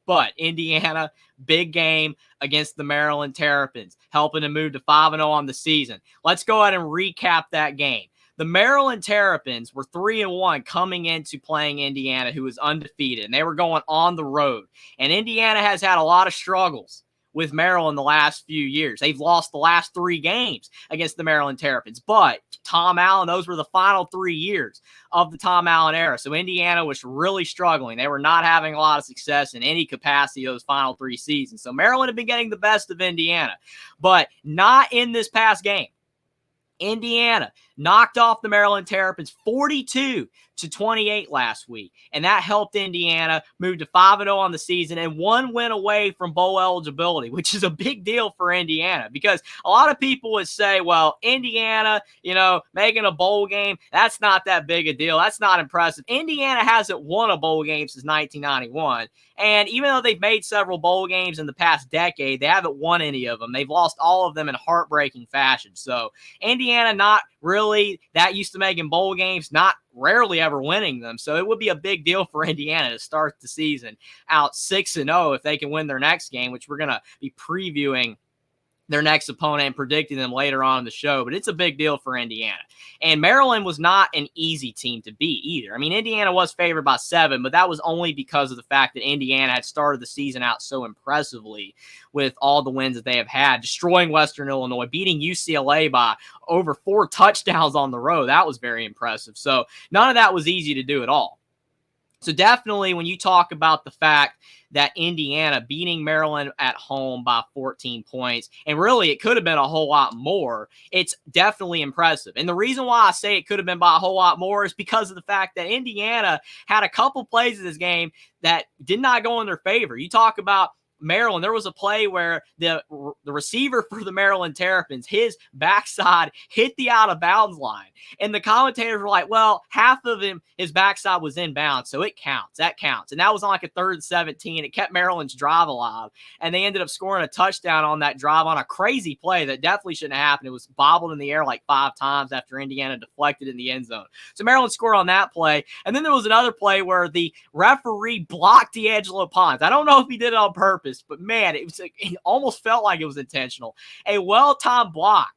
But Indiana, big game against the Maryland Terrapins, helping to move to 5-0 on the season. Let's go ahead and recap that game. The Maryland Terrapins were 3-1 coming into playing Indiana, who was undefeated, and they were going on the road. And Indiana has had a lot of struggles with Maryland the last few years. They've lost the last 3 games against the Maryland Terrapins. But Tom Allen, those were the final 3 years of the Tom Allen era. So Indiana was really struggling. They were not having a lot of success in any capacity those final 3 seasons. So Maryland had been getting the best of Indiana, but not in this past game. Indiana knocked off the Maryland Terrapins 42-28 last week, and that helped Indiana move to 5-0 on the season and 1 win away from bowl eligibility, which is a big deal for Indiana because a lot of people would say, well, Indiana, making a bowl game, that's not that big a deal. That's not impressive. Indiana hasn't won a bowl game since 1991, and even though they've made several bowl games in the past decade, they haven't won any of them. They've lost all of them in heartbreaking fashion. So Indiana not really that used to making bowl games, not rarely ever winning them. So it would be a big deal for Indiana to start the season out 6-0 if they can win their next game, which we're going to be previewing their next opponent and predicting them later on in the show. But it's a big deal for Indiana. And Maryland was not an easy team to beat either. I mean, Indiana was favored by 7, but that was only because of the fact that Indiana had started the season out so impressively with all the wins that they have had, destroying Western Illinois, beating UCLA by over 4 touchdowns on the road. That was very impressive. So none of that was easy to do at all. So definitely when you talk about the fact that Indiana beating Maryland at home by 14 points, and really it could have been a whole lot more, it's definitely impressive. And the reason why I say it could have been by a whole lot more is because of the fact that Indiana had a couple plays in this game that did not go in their favor. You talk about Maryland, there was a play where the receiver for the Maryland Terrapins, his backside hit the out of bounds line. And the commentators were like, well, half of his backside was inbounds, so it counts. That counts. And that was on like a 3rd and 17. It kept Maryland's drive alive. And they ended up scoring a touchdown on that drive on a crazy play that definitely shouldn't have happened. It was bobbled in the air like 5 times after Indiana deflected in the end zone. So Maryland scored on that play. And then there was another play where the referee blocked D'Angelo Pons. I don't know if he did it on purpose, but man, it almost felt like it was intentional. A well-timed block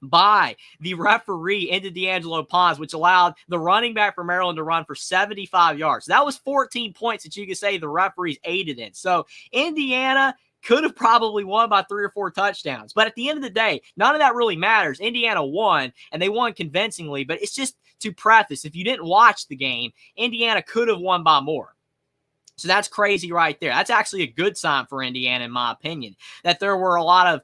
by the referee into D'Angelo Pons, which allowed the running back for Maryland to run for 75 yards. That was 14 points that you could say the referees aided in. So Indiana could have probably won by 3 or 4 touchdowns. But at the end of the day, none of that really matters. Indiana won, and they won convincingly. But it's just to preface, if you didn't watch the game, Indiana could have won by more. So that's crazy right there. That's actually a good sign for Indiana, in my opinion, that there were a lot of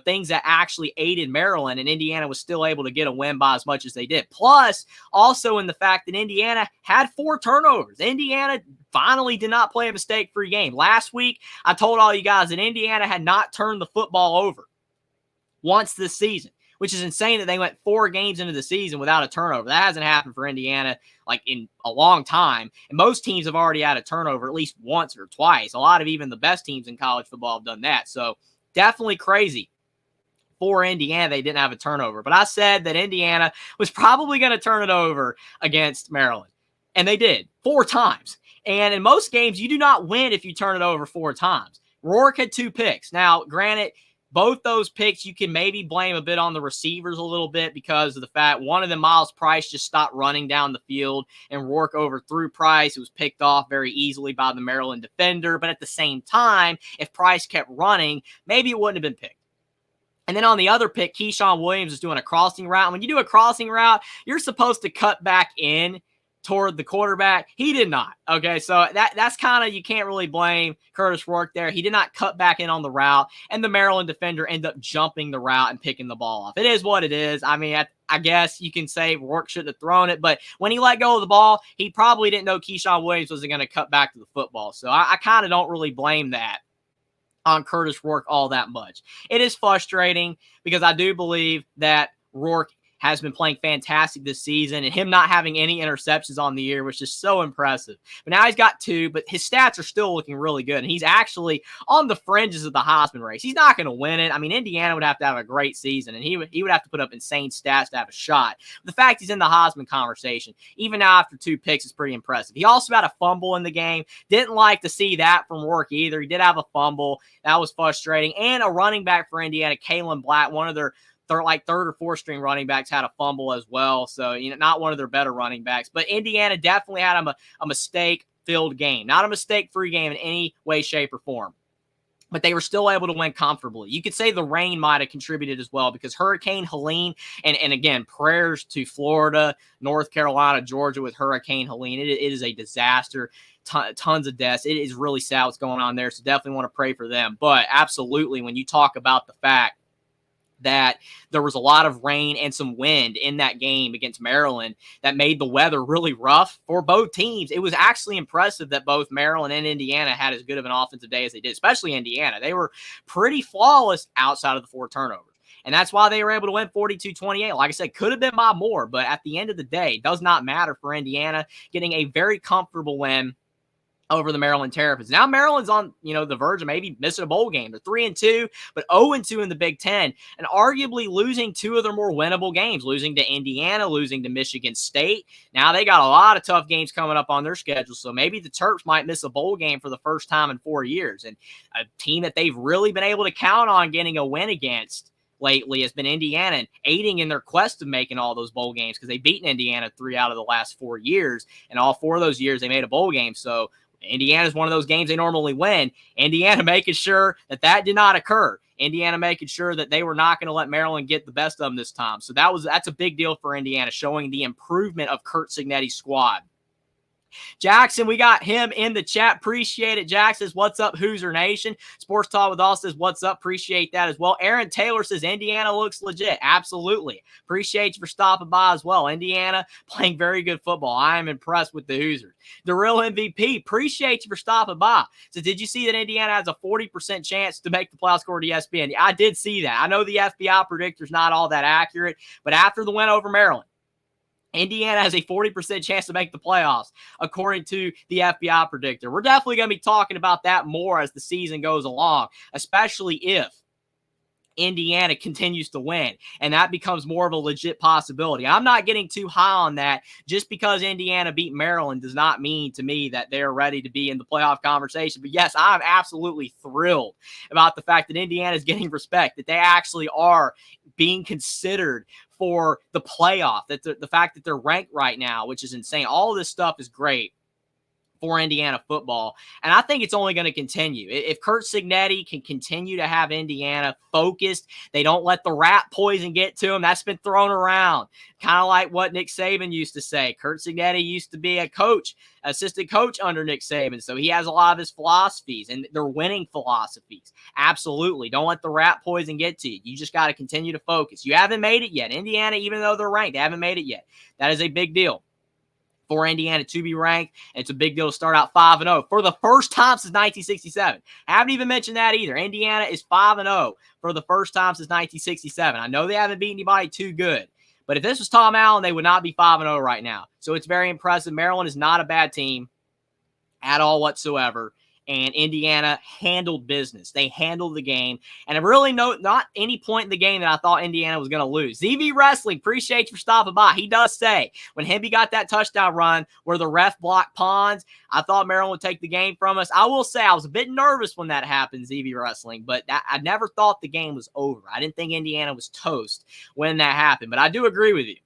things that actually aided Maryland, and Indiana was still able to get a win by as much as they did. Plus, also in the fact that Indiana had 4 turnovers. Indiana finally did not play a mistake-free game. Last week, I told all you guys that Indiana had not turned the football over once this season, which is insane that they went 4 games into the season without a turnover. That hasn't happened for Indiana like in a long time. And most teams have already had a turnover at least once or twice. A lot of even the best teams in college football have done that. So definitely crazy for Indiana they didn't have a turnover. But I said that Indiana was probably going to turn it over against Maryland. And they did 4 times. And in most games, you do not win if you turn it over 4 times. Rourke had 2 picks. Now, granted, both those picks, you can maybe blame a bit on the receivers a little bit because of the fact one of them, Miles Price, just stopped running down the field and Rourke overthrew Price. It was picked off very easily by the Maryland defender. But at the same time, if Price kept running, maybe it wouldn't have been picked. And then on the other pick, Keyshawn Williams is doing a crossing route. When you do a crossing route, you're supposed to cut back in toward the quarterback. He did not. Okay, so that's kind of, you can't really blame Curtis Rourke there. He did not cut back in on the route, and the Maryland defender ended up jumping the route and picking the ball off. It is what it is. I mean, I guess you can say Rourke shouldn't have thrown it, but when he let go of the ball, he probably didn't know Keyshawn Williams wasn't going to cut back to the football. So I kind of don't really blame that on Curtis Rourke all that much. It is frustrating because I do believe that Rourke has been playing fantastic this season, and him not having any interceptions on the year was just so impressive. But now he's got 2, but his stats are still looking really good, and he's actually on the fringes of the Heisman race. He's not going to win it. I mean, Indiana would have to have a great season, and he would have to put up insane stats to have a shot. But the fact he's in the Heisman conversation, even now after 2 picks, is pretty impressive. He also had a fumble in the game. Didn't like to see that from Rourke either. He did have a fumble. That was frustrating. And a running back for Indiana, Kalen Black, one of their third or fourth string running backs, had a fumble as well. So, not one of their better running backs. But Indiana definitely had a mistake-filled game. Not a mistake-free game in any way, shape, or form. But they were still able to win comfortably. You could say the rain might have contributed as well, because Hurricane Helene, and again, prayers to Florida, North Carolina, Georgia with Hurricane Helene. It is a disaster. Tons of deaths. It is really sad what's going on there, so definitely want to pray for them. But absolutely, when you talk about the fact that there was a lot of rain and some wind in that game against Maryland that made the weather really rough for both teams, it was actually impressive that both Maryland and Indiana had as good of an offensive day as they did, especially Indiana. They were pretty flawless outside of the 4 turnovers. And that's why they were able to win 42-28. Like I said, could have been by more, but at the end of the day, it does not matter for Indiana, getting a very comfortable win over the Maryland Terrapins. Now Maryland's on, the verge of maybe missing a bowl game. They're 3-2, but 0-2 in the Big Ten, and arguably losing 2 of their more winnable games, losing to Indiana, losing to Michigan State. Now they got a lot of tough games coming up on their schedule, so maybe the Terps might miss a bowl game for the first time in 4 years. And a team that they've really been able to count on getting a win against lately has been Indiana, and aiding in their quest of making all those bowl games, because they've beaten Indiana 3 out of the last 4 years, and all 4 of those years they made a bowl game. So Indiana is one of those games they normally win. Indiana making sure that did not occur. Indiana making sure that they were not going to let Maryland get the best of them this time. So that's a big deal for Indiana, showing the improvement of Curt Cignetti's squad. Jackson, we got him in the chat. Appreciate it. Jack says, what's up, Hoosier Nation? Sports Talk with All says, what's up? Appreciate that as well. Aaron Taylor says, Indiana looks legit. Absolutely. Appreciate you for stopping by as well. Indiana playing very good football. I am impressed with the Hoosiers. The real MVP, appreciate you for stopping by. So did you see that Indiana has a 40% chance to make the playoffs according to ESPN? I did see that. I know the FBI predictor's not all that accurate, but after the win over Maryland, Indiana has a 40% chance to make the playoffs, according to the FBI predictor. We're definitely going to be talking about that more as the season goes along, especially if Indiana continues to win, and that becomes more of a legit possibility. I'm not getting too high on that. Just because Indiana beat Maryland does not mean to me that they're ready to be in the playoff conversation. But yes, I'm absolutely thrilled about the fact that Indiana is getting respect, that they actually are being considered for the playoff, that the fact that they're ranked right now, which is insane. All of this stuff is great for Indiana football, and I think it's only going to continue. If Curt Cignetti can continue to have Indiana focused, they don't let the rat poison get to them. That's been thrown around, kind of like what Nick Saban used to say. Curt Cignetti used to be a coach, assistant coach under Nick Saban, so he has a lot of his philosophies, and they're winning philosophies. Absolutely. Don't let the rat poison get to you. You just got to continue to focus. You haven't made it yet. Indiana, even though they're ranked, they haven't made it yet. That is a big deal for Indiana to be ranked, and it's a big deal to start out 5-0 for the first time since 1967. I haven't even mentioned that either. Indiana is 5-0 for the first time since 1967. I know they haven't beaten anybody too good, but if this was Tom Allen, they would not be 5-0 right now. So it's very impressive. Maryland is not a bad team at all whatsoever, and Indiana handled business. They handled the game, and I really not any point in the game that I thought Indiana was going to lose. ZV Wrestling, appreciate you for stopping by. He does say when Hemby got that touchdown run where the ref blocked Pons, I thought Maryland would take the game from us. I will say I was a bit nervous when that happened, ZV Wrestling, but I never thought the game was over. I didn't think Indiana was toast when that happened, but I do agree with you.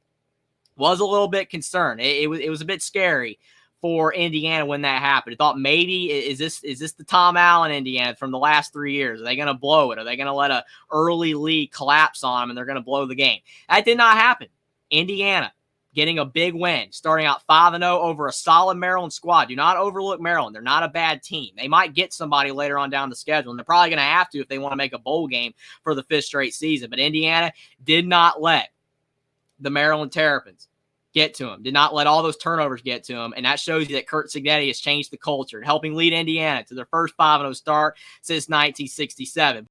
Was a little bit concerned. It was a bit scary for Indiana when that happened. I thought maybe, is this the Tom Allen Indiana from the last 3 years? Are they going to blow it? Are they going to let an early lead collapse on them and they're going to blow the game? That did not happen. Indiana getting a big win, starting out 5-0 over a solid Maryland squad. Do not overlook Maryland. They're not a bad team. They might get somebody later on down the schedule, and they're probably going to have to if they want to make a bowl game for the 5th straight season. But Indiana did not let the Maryland Terrapins get to him, did not let all those turnovers get to him, and that shows you that Curt Cignetti has changed the culture, helping lead Indiana to their first 5-0 start since 1967.